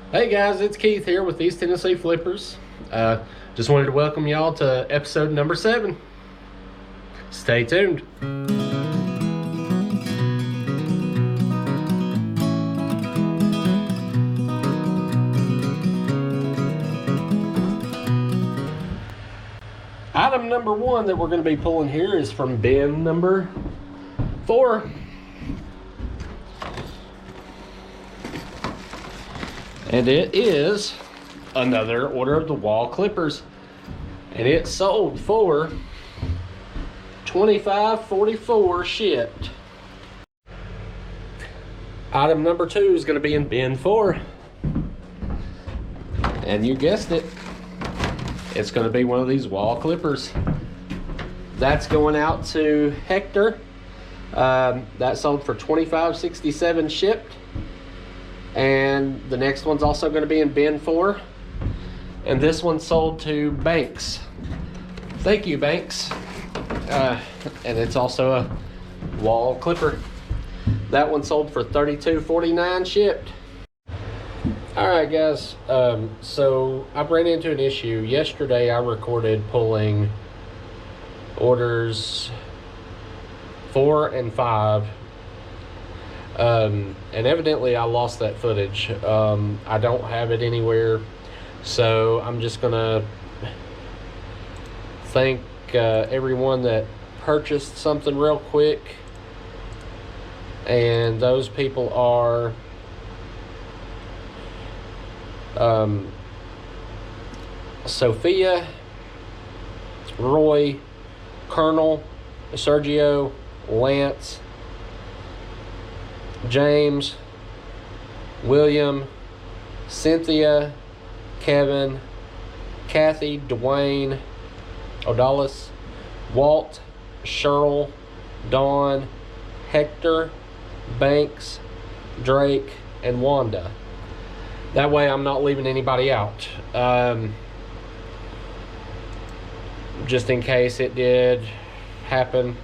Hey guys, it's Keith here with East Tennessee Flippers. Just wanted to welcome y'all to episode number 7. Stay tuned. Item number 1 that we're going to be pulling here is from bin number 4. And it is another order of the wall clippers. And it sold for $25.44 shipped. Item number 2 is going to be in bin 4. And you guessed it. It's going to be one of these wall clippers. That's going out to Hector. That sold for $25.67 shipped. And the next one's also going to be in bin 4. And this one sold to Banks. Thank you, Banks. And it's also a wall clipper. That one sold for $32.49 shipped. Alright guys, so I ran into an issue. Yesterday I recorded pulling orders 4 and 5. And evidently I lost that footage. I don't have it anywhere, so I'm just gonna thank everyone that purchased something real quick, and those people are Sophia, Roy, Colonel, Sergio, Lance, James, William, Cynthia, Kevin, Kathy, Dwayne, Odalis, Walt, Cheryl, Dawn, Hector, Banks, Drake, and Wanda. That way I'm not leaving anybody out. Just in case it did happen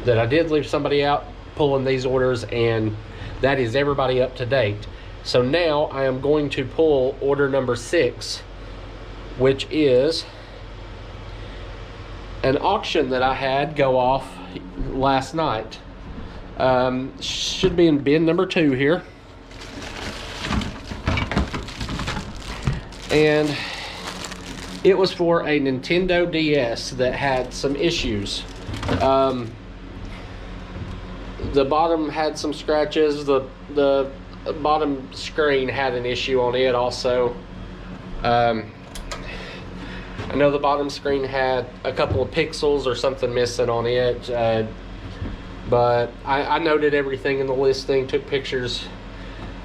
that I did leave somebody out pulling these orders, and that is everybody up to date. So now I am going to pull order number 6, which is an auction that I had go off last night. Should be in bin number 2 here. And it was for a Nintendo DS that had some issues. The bottom had some scratches. The bottom screen had an issue on it also. I know the bottom screen had a couple of pixels or something missing on it, but I noted everything in the listing, took pictures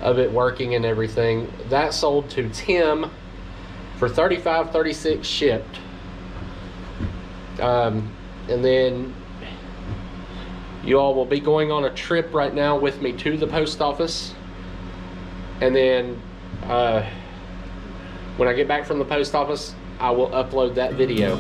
of it working and everything. That sold to Tim for $35.36 shipped. And then you all will be going on a trip right now with me to the post office. And then when I get back from the post office, I will upload that video.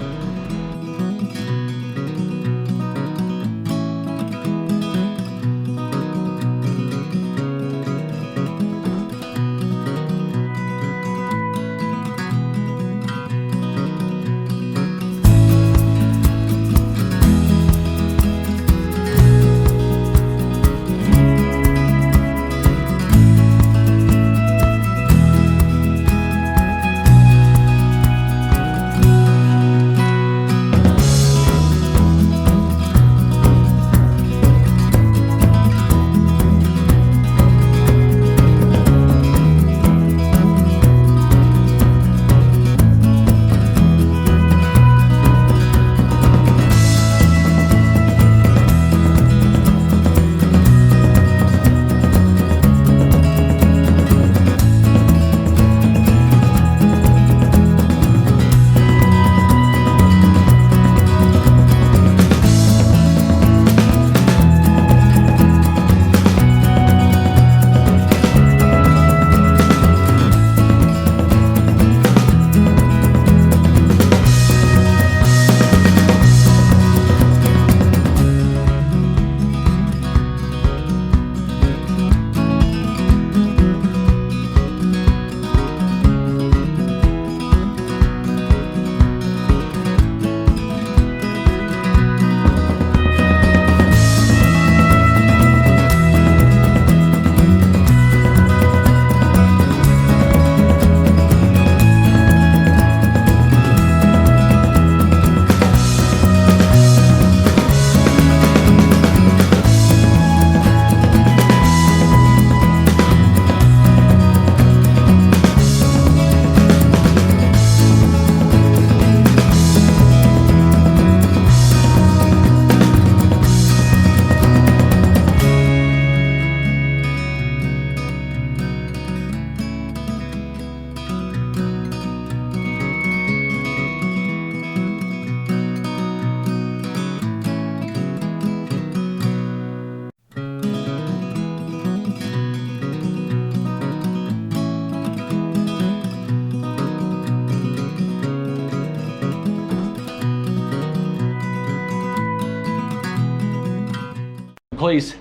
please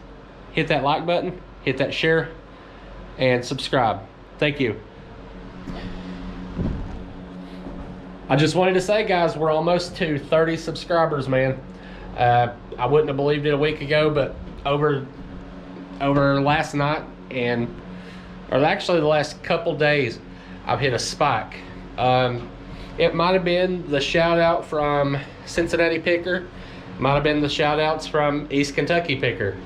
hit that like button, hit that share, and subscribe. Thank you. I just wanted to say, guys, we're almost to 30 subscribers, man. I wouldn't have believed it a week ago, but over last night or actually the last couple days, I've hit a spike. It might have been the shout out from Cincinnati Picker, might have been the shout outs from East Kentucky Picker.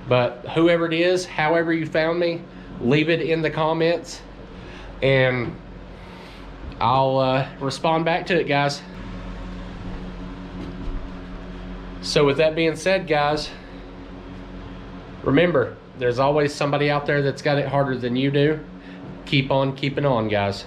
But whoever it is, however you found me, leave it in the comments and I'll respond back to it, guys. So with that being said, guys, remember, there's always somebody out there that's got it harder than you do. Keep on keeping on, guys.